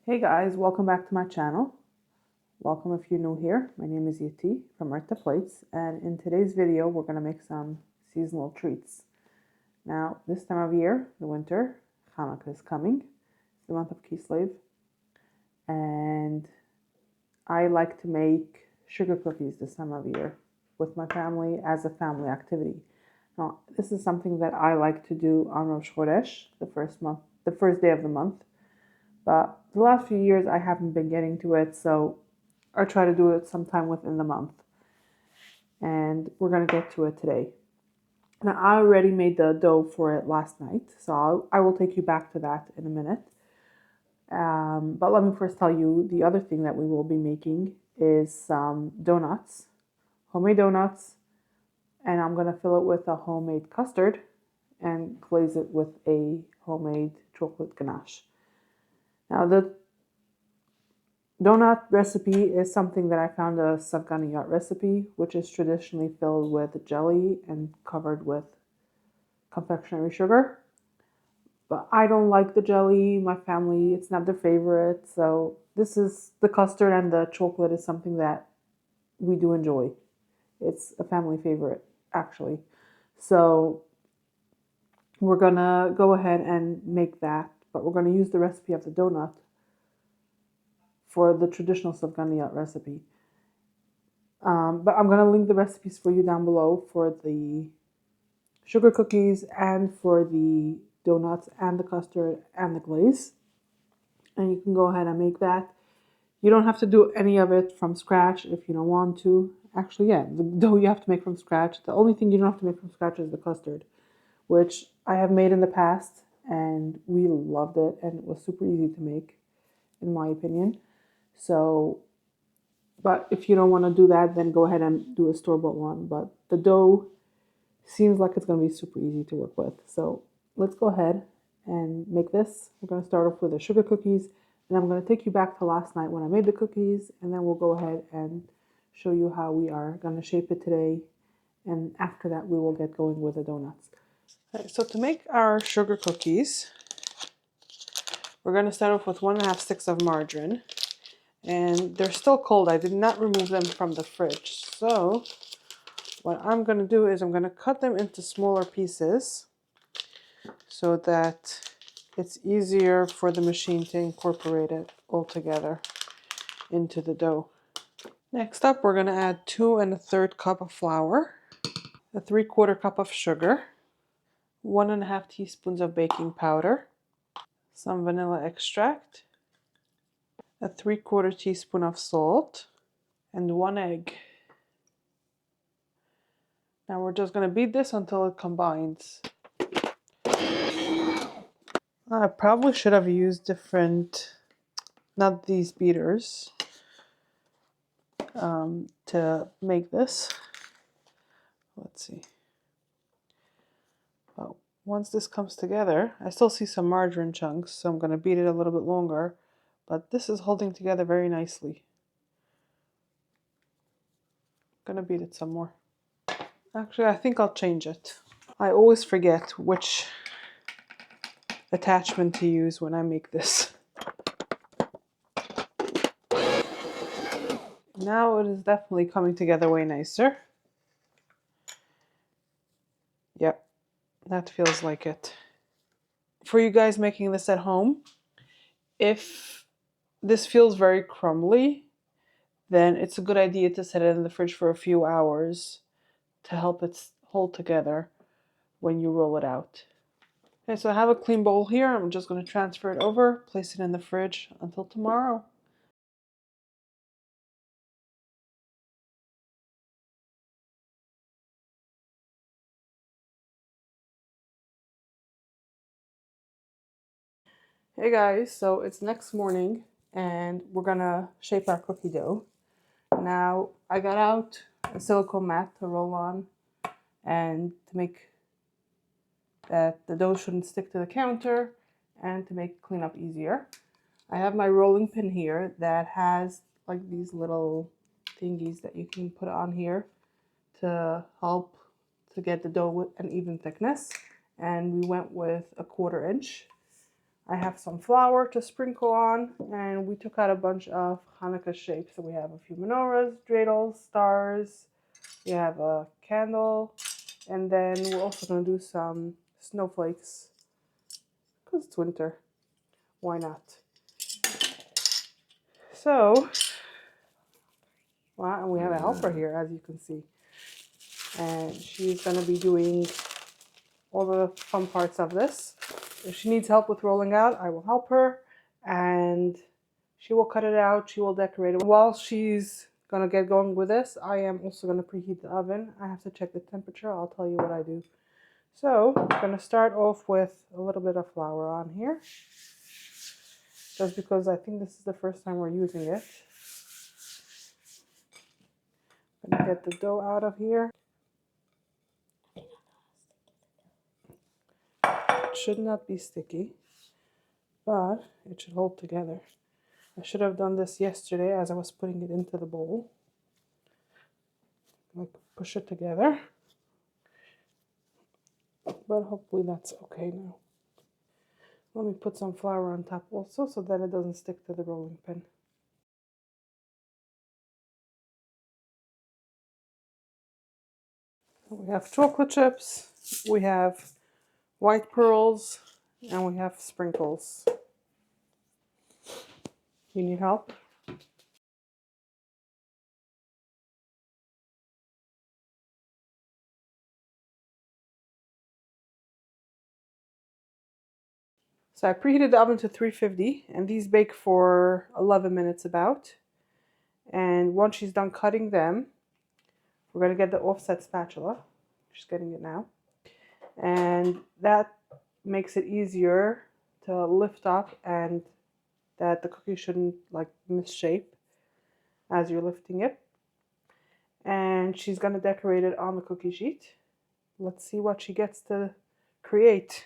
Hey guys, welcome back to my channel. Welcome if you're new here. My name is Yeti from Earth to Plates, and in today's video we're going to make some seasonal treats. Now, this time of year, the winter, Hanukkah is coming. It's the month of Kislev, and I like to make sugar cookies this time of year with my family as a family activity. Now, this is something that I like to do on Rosh Chodesh, the first day of the month. But the last few years I haven't been getting to it, so I try to do it sometime within the month. And we're going to get to it today. Now, I already made the dough for it last night, so I will take you back to that in a minute. But let me first tell you the other thing that we will be making is some donuts, homemade donuts, and I'm going to fill it with a homemade custard and glaze it with a homemade chocolate ganache. Now, the donut recipe is something that I found a Savganiyot recipe, which is traditionally filled with jelly and covered with confectionery sugar. But I don't like the jelly. My family, it's not their favorite. So this is the custard, and the chocolate is something that we do enjoy. It's a family favorite, actually. So we're going to go ahead and make that, but we're going to use the recipe of the donut for the traditional Savganiyot recipe. But I'm going to link the recipes for you down below for the sugar cookies and for the donuts and the custard and the glaze. And you can go ahead and make that. You don't have to do any of it from scratch if you don't want to. Actually, yeah, the dough you have to make from scratch. The only thing you don't have to make from scratch is the custard, which I have made in the past and we loved it, and it was super easy to make, in my opinion. So, but if you don't want to do that, then go ahead and do a store-bought one. But the dough seems like it's going to be super easy to work with. So let's go ahead and make this. We're going to start off with the sugar cookies, and I'm going to take you back to last night when I made the cookies, and then we'll go ahead and show you how we are going to shape it today. And after that, we will get going with the donuts. Okay, so to make our sugar cookies, we're going to start off with 1.5 sticks of margarine. And they're still cold. I did not remove them from the fridge. So what I'm going to do is I'm going to cut them into smaller pieces so that it's easier for the machine to incorporate it all together into the dough. Next up, we're going to add 2 1/3 cup of flour, a 3/4 cup of sugar, 1.5 teaspoons of baking powder, some vanilla extract, a 3/4 teaspoon of salt, and 1 egg. Now we're just going to beat this until it combines. I probably should have used not these beaters, to make this. Let's see. Well, once this comes together, I still see some margarine chunks, so I'm going to beat it a little bit longer. But this is holding together very nicely. I'm going to beat it some more. Actually, I think I'll change it. I always forget which attachment to use when I make this. Now it is definitely coming together way nicer. Yep, that feels like it. For you guys making this at home, if this feels very crumbly, then it's a good idea to set it in the fridge for a few hours to help it hold together when you roll it out. Okay, so I have a clean bowl here. I'm just going to transfer it over, place it in the fridge until tomorrow. Hey guys, so it's next morning and we're gonna shape our cookie dough. Now I got out a silicone mat to roll on and to make that the dough shouldn't stick to the counter and to make cleanup easier. I have my rolling pin here that has like these little thingies that you can put on here to help to get the dough with an even thickness. And we went with a 1/4 inch. I have some flour to sprinkle on, and we took out a bunch of Hanukkah shapes. So we have a few menorahs, dreidels, stars, we have a candle, and then we're also going to do some snowflakes because it's winter. Why not? So, wow, and we have a helper here, as you can see. And she's going to be doing all the fun parts of this. If she needs help with rolling out, I will help her, and she will cut it out, she will decorate it. While she's going to get going with this, I am also going to preheat the oven. I have to check the temperature. I'll tell you what I do. So I'm going to start off with a little bit of flour on here, just because I think this is the first time we're using it. I'm going to get the dough out of here. It should not be sticky, but it should hold together. I should have done this yesterday as I was putting it into the bowl. Like push it together, but hopefully that's okay now. Let me put some flour on top also so that it doesn't stick to the rolling pin. We have chocolate chips, we have white pearls, and we have sprinkles. You need help? So I preheated the oven to 350, and these bake for 11 minutes about. And once she's done cutting them, we're going to get the offset spatula. She's getting it now. And that makes it easier to lift up and that the cookie shouldn't like misshape as you're lifting it. And she's going to decorate it on the cookie sheet. Let's see what she gets to create.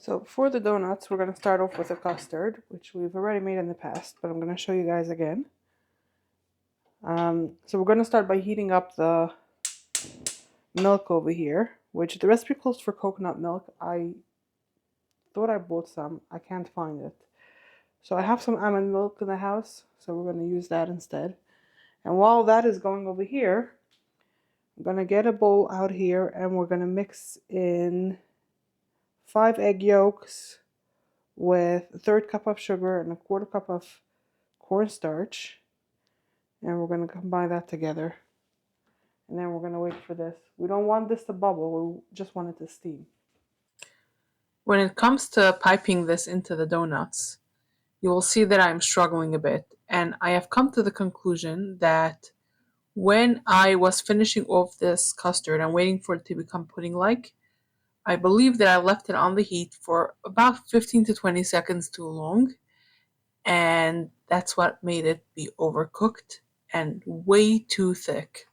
So for the donuts, we're going to start off with a custard, which we've already made in the past, but I'm going to show you guys again. So we're going to start by heating up the milk over here, which the recipe calls for coconut milk. I thought I bought some. I can't find it. So I have some almond milk in the house, so we're going to use that instead. And while that is going over here, I'm going to get a bowl out here and we're going to mix in 5 egg yolks with a third cup of sugar and a quarter cup of cornstarch. And we're going to combine that together. And then we're going to wait for this. We don't want this to bubble, we just want it to steam. When it comes to piping this into the donuts, you will see that I'm struggling a bit. And I have come to the conclusion that when I was finishing off this custard and waiting for it to become pudding-like, I believe that I left it on the heat for about 15 to 20 seconds too long, and that's what made it be overcooked and way too thick.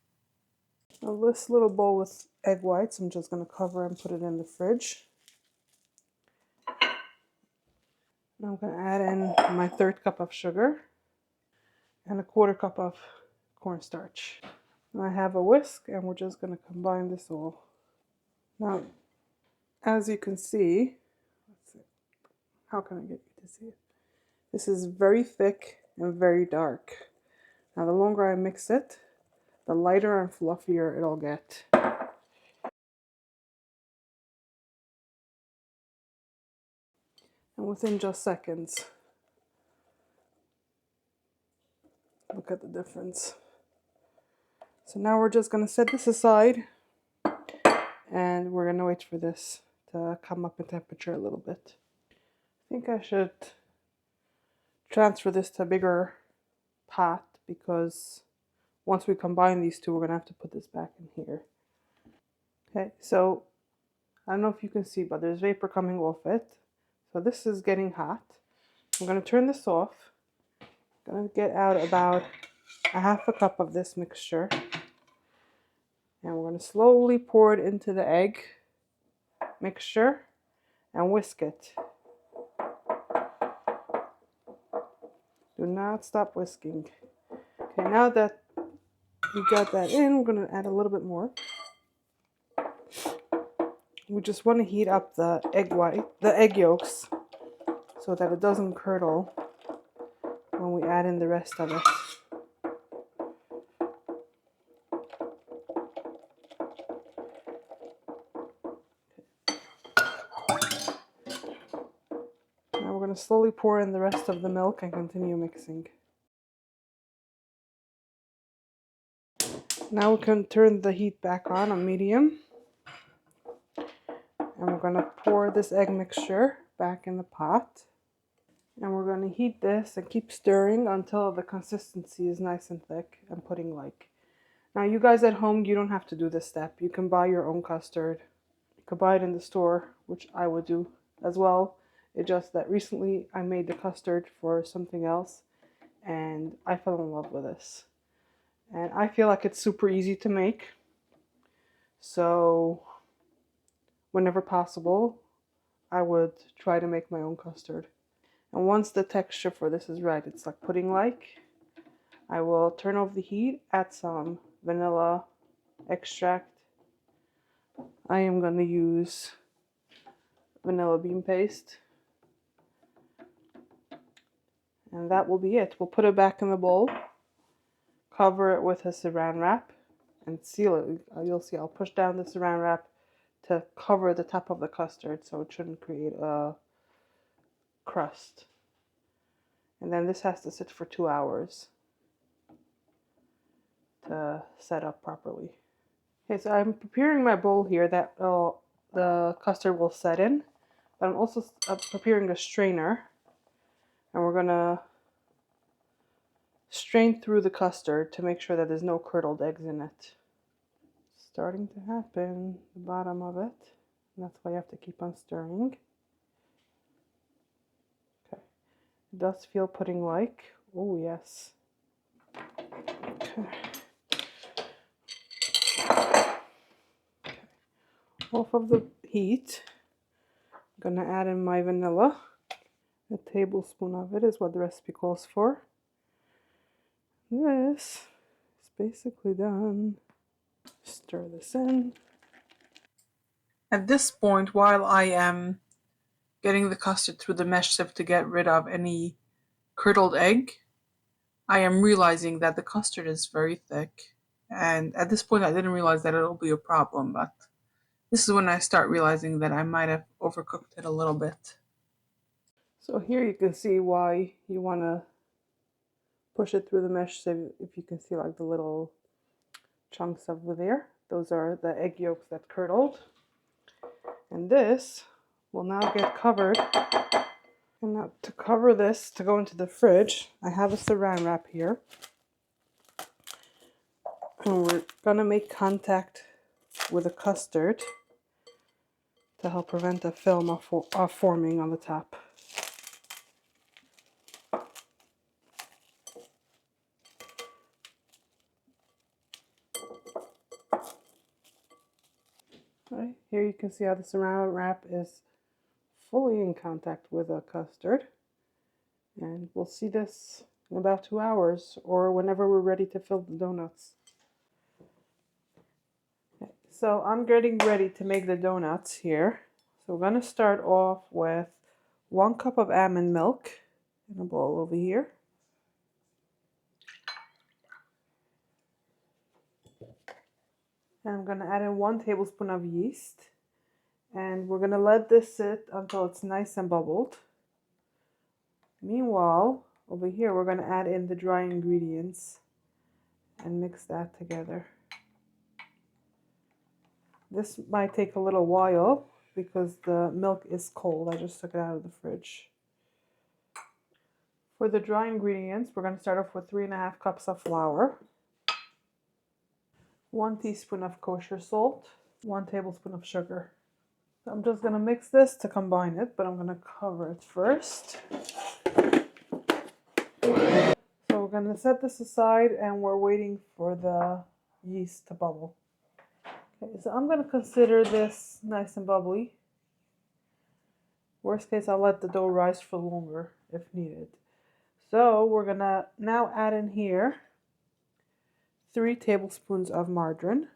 Now this little bowl with egg whites, I'm just going to cover and put it in the fridge. Now I'm going to add in my third cup of sugar and a quarter cup of cornstarch. I have a whisk and we're just going to combine this all. Now, as you can see, let's see, how can I get you to see it? This is very thick and very dark. Now the longer I mix it, the lighter and fluffier it'll get. And within just seconds, look at the difference. So now we're just going to set this aside and we're going to wait for this to come up in temperature a little bit. I think I should transfer this to a bigger pot because once we combine these two, we're going to have to put this back in here. Okay, so I don't know if you can see, but there's vapor coming off it. So this is getting hot. I'm going to turn this off. I'm going to get out about a half a cup of this mixture. And we're going to slowly pour it into the egg mixture and whisk it. Do not stop whisking. Okay, now that we got that in, we're going to add a little bit more. We just want to heat up the egg yolks, so that it doesn't curdle when we add in the rest of it. Now we're going to slowly pour in the rest of the milk and continue mixing. Now we can turn the heat back on medium. And we're going to pour this egg mixture back in the pot. And we're going to heat this and keep stirring until the consistency is nice and thick and pudding-like. Now you guys at home, you don't have to do this step. You can buy your own custard. You could buy it in the store, which I would do as well. It's just that recently I made the custard for something else and I fell in love with this. And I feel like it's super easy to make. So whenever possible, I would try to make my own custard. And once the texture for this is right, it's like pudding-like, I will turn off the heat, add some vanilla extract. I am going to use vanilla bean paste. And that will be it. We'll put it back in the bowl, cover it with a saran wrap, and seal it. You'll see I'll push down the saran wrap to cover the top of the custard so it shouldn't create a crust. And then this has to sit for 2 hours to set up properly. Okay, so I'm preparing my bowl here that the custard will set in. But I'm also preparing a strainer. And we're going to strain through the custard to make sure that there's no curdled eggs in it. It's starting to happen, the bottom of it. And that's why you have to keep on stirring. Okay. It does feel pudding-like. Oh, yes. Okay. Off of the heat. Gonna add in my vanilla. A tablespoon of it is what the recipe calls for. This is basically done. Stir this in. At this point, while I am getting the custard through the mesh sieve to get rid of any curdled egg, I am realizing that the custard is very thick. And at this point, I didn't realize that it'll be a problem, but this is when I start realizing that I might have overcooked it a little bit. So here you can see why you want to push it through the mesh sieve. If you can see like the little chunks over there, those are the egg yolks that curdled. And this will now get covered. And now to cover this, to go into the fridge, I have a saran wrap here. And we're gonna make contact with the custard to help prevent the film of forming on the top. Right, here you can see how the saran wrap is fully in contact with the custard. And we'll see this in about 2 hours or whenever we're ready to fill the donuts. Okay, so I'm getting ready to make the donuts here. So we're going to start off with 1 cup of almond milk in a bowl over here. And I'm going to add in 1 tablespoon of yeast. And we're going to let this sit until it's nice and bubbled. Meanwhile, over here we're going to add in the dry ingredients and mix that together. This might take a little while because the milk is cold. I just took it out of the fridge. For the dry ingredients, we're going to start off with 3.5 cups of flour, 1 teaspoon of kosher salt, 1 tablespoon of sugar. So I'm just going to mix this to combine it, but I'm going to cover it first. So we're going to set this aside and we're waiting for the yeast to bubble. Okay, so I'm going to consider this nice and bubbly. Worst case, I'll let the dough rise for longer if needed. So we're going to now add in here 3 tablespoons of margarine.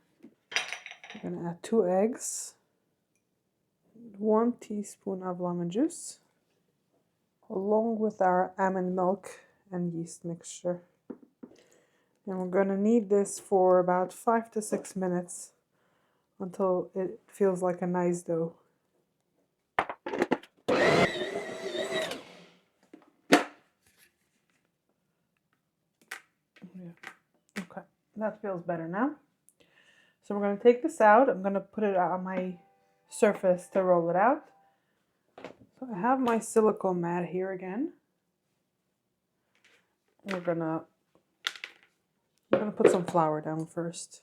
We're going to add 2 eggs, 1 teaspoon of lemon juice, along with our almond milk and yeast mixture. And we're going to knead this for about 5 to 6 minutes until it feels like a nice dough. Okay, that feels better now. So we're going to take this out. I'm going to put it on my surface to roll it out. So I have my silicone mat here again. We're gonna put some flour down first.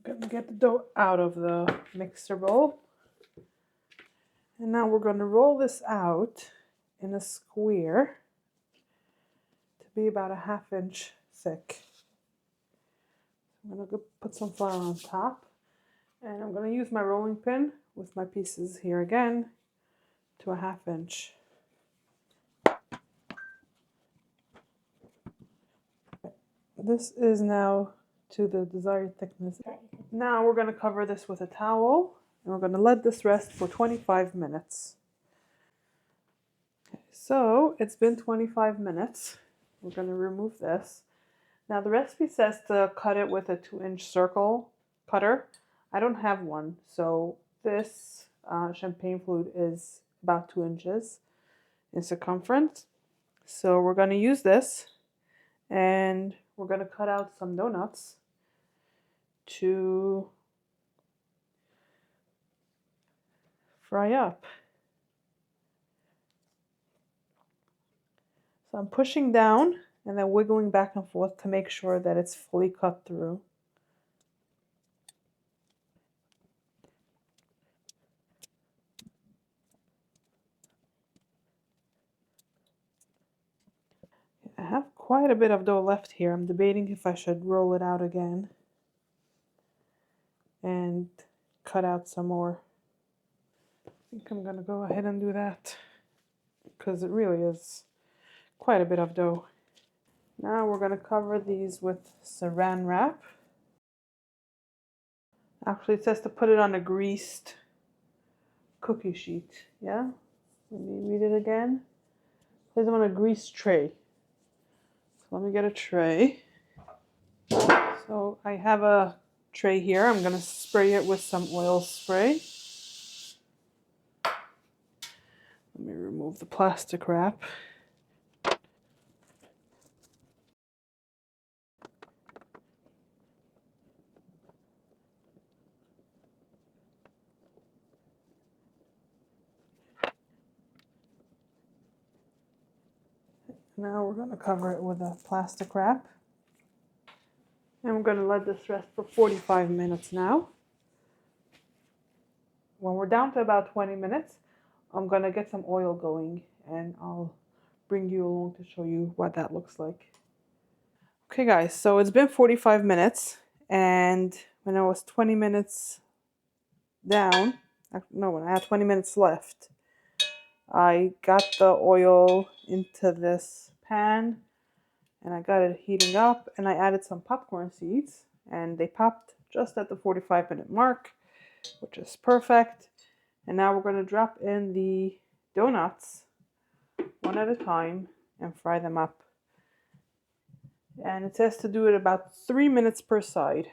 I'm gonna get the dough out of the mixer bowl. And now we're gonna roll this out in a square to be about a 1/2 inch thick. I'm gonna go put some flour on top. And I'm gonna use my rolling pin with my pieces here again to a 1/2 inch. This is now to the desired thickness. Now we're going to cover this with a towel and we're going to let this rest for 25 minutes. Okay, so it's been 25 minutes. We're going to remove this. Now the recipe says to cut it with a 2-inch circle cutter. I don't have one, so this champagne flute is about 2 inches in circumference. So we're going to use this and we're going to cut out some donuts to fry up. So I'm pushing down and then wiggling back and forth to make sure that it's fully cut through. I have quite a bit of dough left here. I'm debating if I should roll it out again and cut out some more. I think I'm gonna go ahead and do that because it really is quite a bit of dough. Now we're gonna cover these with saran wrap. Actually, it says to put it on a greased cookie sheet. Yeah? Let me read it again. It says on a greased tray. So let me get a tray. So I have a tray here. I'm going to spray it with some oil spray. Let me remove the plastic wrap. Now we're going to cover it with a plastic wrap. And we're going to let this rest for 45 minutes now. When we're down to about 20 minutes, I'm going to get some oil going and I'll bring you along to show you what that looks like. Okay guys, so it's been 45 minutes and when I was 20 minutes down, no, when I had 20 minutes left, I got the oil into this pan and I got it heating up and I added some popcorn seeds and they popped just at the 45-minute mark, which is perfect. And now we're going to drop in the donuts one at a time and fry them up. And it says to do it about 3 minutes per side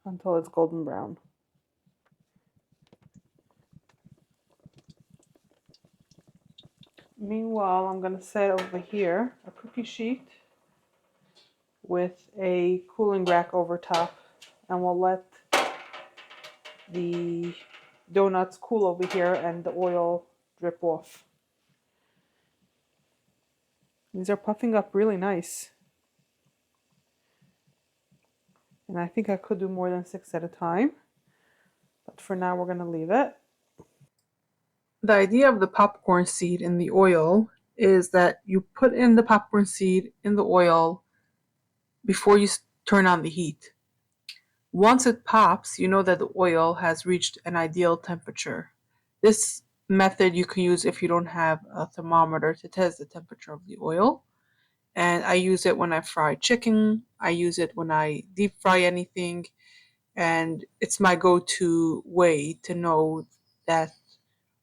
until it's golden brown. Meanwhile, I'm going to set over here a cookie sheet with a cooling rack over top, and we'll let the donuts cool over here and the oil drip off. These are puffing up really nice. And I think I could do more than 6 at a time, but for now we're going to leave it. The idea of the popcorn seed in the oil is that you put in the popcorn seed in the oil before you turn on the heat. Once it pops, you know that the oil has reached an ideal temperature. This method you can use if you don't have a thermometer to test the temperature of the oil. And I use it when I fry chicken. I use it when I deep fry anything. And it's my go-to way to know that,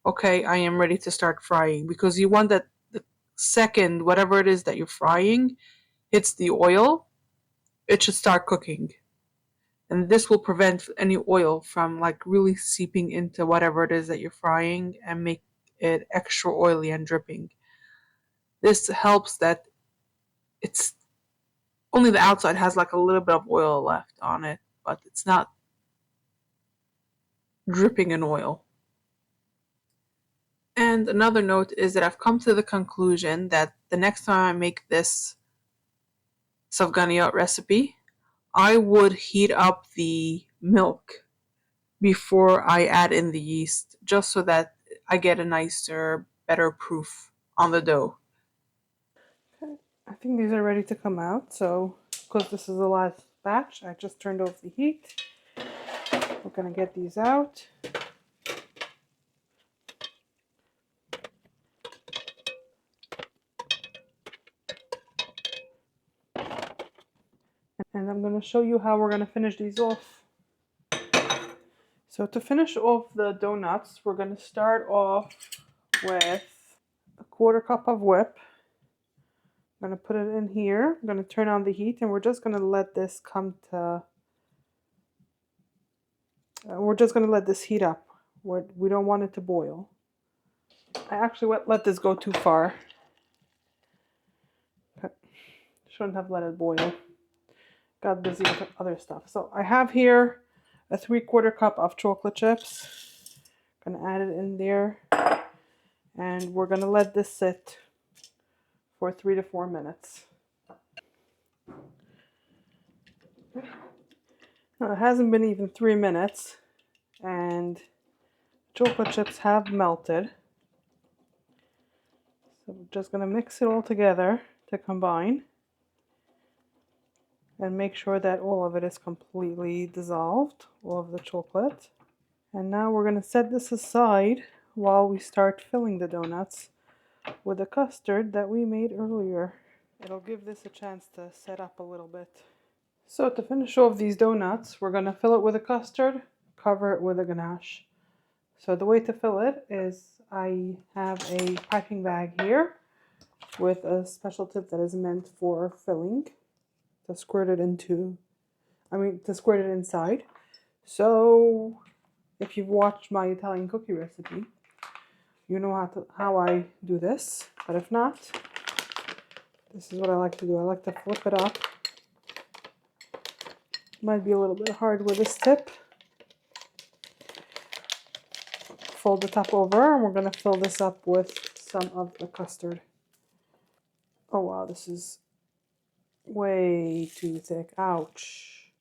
okay, I am ready to start frying. Because you want that the second, whatever it is that you're frying, hits the oil, it should start cooking. And this will prevent any oil from like really seeping into whatever it is that you're frying and make it extra oily and dripping. This helps that it's only the outside has like a little bit of oil left on it, but it's not dripping in oil. And another note is that I've come to the conclusion that the next time I make this Safganiyat recipe, I would heat up the milk before I add in the yeast, just so that I get a nicer, better proof on the dough. Okay, I think these are ready to come out. So, because this is the last batch, I just turned off the heat. We're gonna get these out. And I'm gonna show you how we're gonna finish these off. So to finish off the donuts, we're gonna start off with a 1/4 cup of whip. I'm going to put it in here. I'm going to turn on the heat and we're just going to let this come to, we're just going to let this heat up. We don't want it to boil. I actually let this go too far. Okay. Shouldn't have let it boil. Got busy with other stuff. So I have here a 3/4 cup of chocolate chips. Going to add it in there. And we're going to let this sit for 3 to 4 minutes. Now, it hasn't been even 3 minutes and chocolate chips have melted. So we're just going to mix it all together to combine and make sure that all of it is completely dissolved, all of the chocolate. And now we're going to set this aside while we start filling the donuts with the custard that we made earlier. It'll give this a chance to set up a little bit. So to finish off these donuts, we're going to fill it with a custard, cover it with a ganache. So the way to fill it is I have a piping bag here with a special tip that is meant for filling to squirt it inside. So if you've watched my Italian cookie recipe, you know how I do this. But if not, this is what I like to do. I like to flip it up. Might be a little bit hard with this tip. Fold the top over, and we're going to fill this up with some of the custard. Oh wow, this is way too thick. Ouch.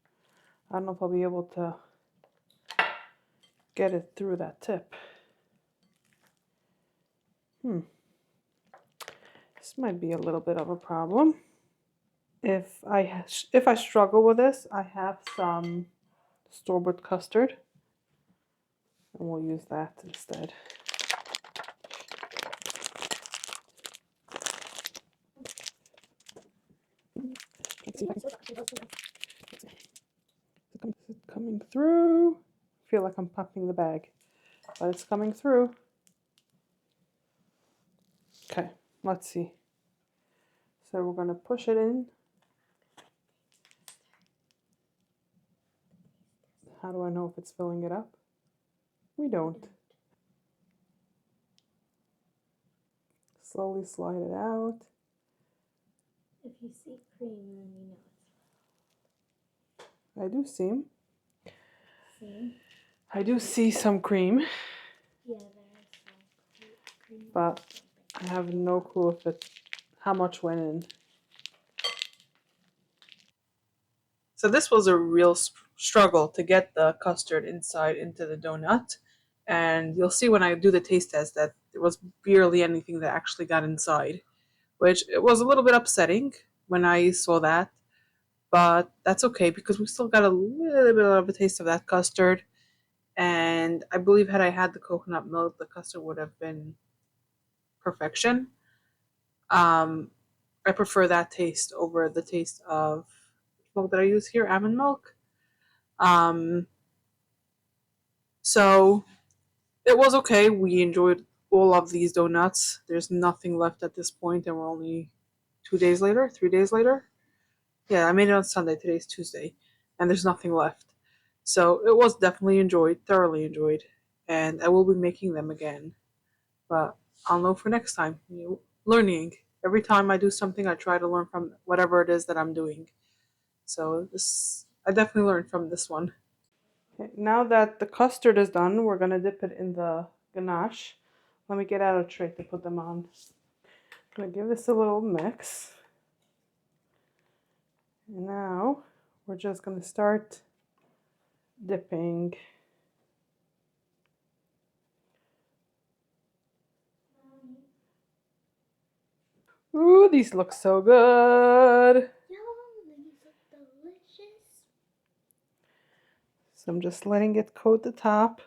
I don't know if I'll be able to get it through that tip. This might be a little bit of a problem. If I struggle with this, I have some store-bought custard, and we'll use that instead. Is it coming through? I feel like I'm popping the bag, but it's coming through. Okay, let's see. So we're going to push it in. How do I know if it's filling it up? We don't. Slowly slide it out. If you see cream, then you know it's I do see. See? I do see some cream. Yeah, there is some cream. But I have no clue if how much went in. So this was a real struggle to get the custard inside into the donut. And you'll see when I do the taste test that there was barely anything that actually got inside, which it was a little bit upsetting when I saw that. But that's okay because we still got a little bit of a taste of that custard. And I believe had I had the coconut milk, the custard would have been perfection. I prefer that taste over the taste of milk that I use here, almond milk. Um, so it was okay. We enjoyed all of these donuts. There's nothing left at this point, and we're only 2 days later, 3 days later. Yeah, I made it on Sunday. Today's Tuesday, and there's nothing left. So it was definitely enjoyed, thoroughly enjoyed, and I will be making them again. But I'll know for next time. Learning. Every time I do something, I try to learn from whatever it is that I'm doing. So I definitely learned from this one. Okay, now that the custard is done, we're going to dip it in the ganache. Let me get out a tray to put them on. I'm going to give this a little mix. And now we're just going to start dipping. Ooh, these look so good. Yum, these look delicious. So I'm just letting it coat the top,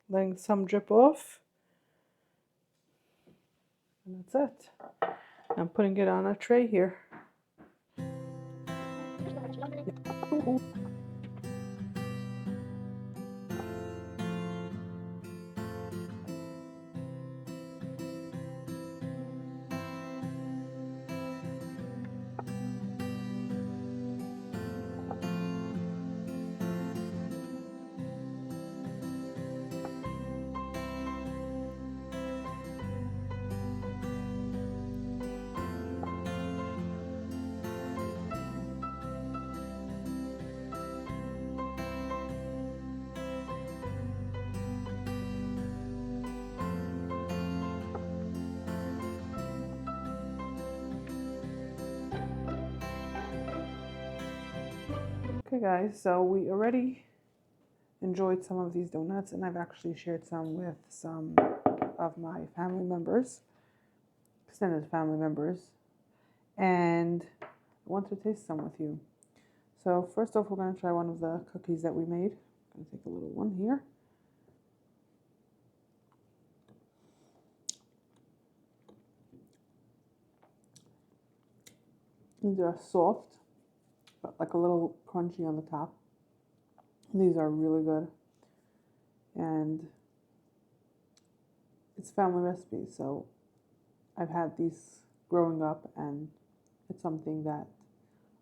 letting some drip off. And that's it. I'm putting it on a tray here. Okay guys, so we already enjoyed some of these donuts, and I've actually shared some with some of my family members, extended family members, and I want to taste some with you. So first off, we're going to try one of the cookies that we made. I'm going to take a little one here. These are soft, but like a little crunchy on the top. These are really good. And it's family recipe, so I've had these growing up, and it's something that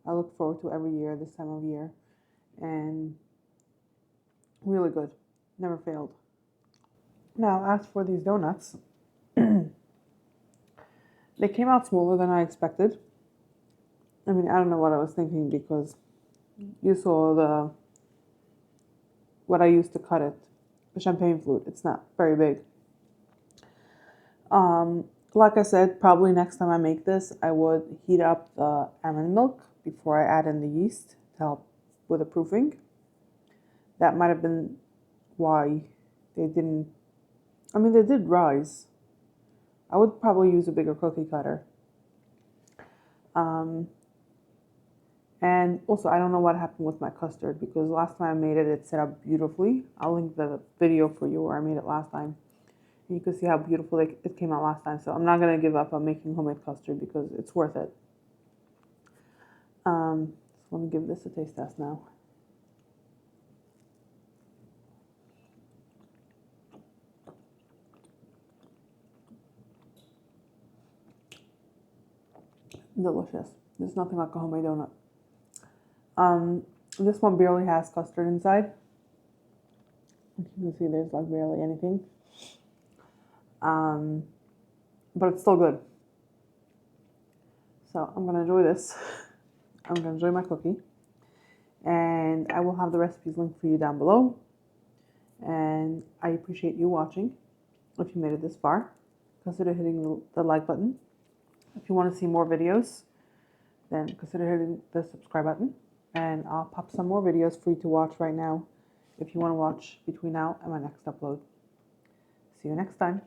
I look forward to every year this time of year, and really good. Never failed. Now, as for these donuts, they came out smaller than I expected. I mean, I don't know what I was thinking because you saw what I used to cut it, the champagne flute. It's not very big. Like I said, probably next time I make this, I would heat up the almond milk before I add in the yeast to help with the proofing. That might have been why they didn't. I mean, they did rise. I would probably use a bigger cookie cutter. And also, I don't know what happened with my custard because last time I made it, it set up beautifully. I'll link the video for you where I made it last time. And you can see how beautiful it came out last time. So I'm not going to give up on making homemade custard because it's worth it. So let me give this a taste test now. Delicious. There's nothing like a homemade donut. This one barely has custard inside. You can see there's like barely anything. But it's still good. So I'm gonna enjoy this. I'm gonna enjoy my cookie. And I will have the recipes linked for you down below. And I appreciate you watching. If you made it this far, consider hitting the like button. If you want to see more videos, then consider hitting the subscribe button. And I'll pop some more videos for you to watch right now if you want to watch between now and my next upload. See you next time.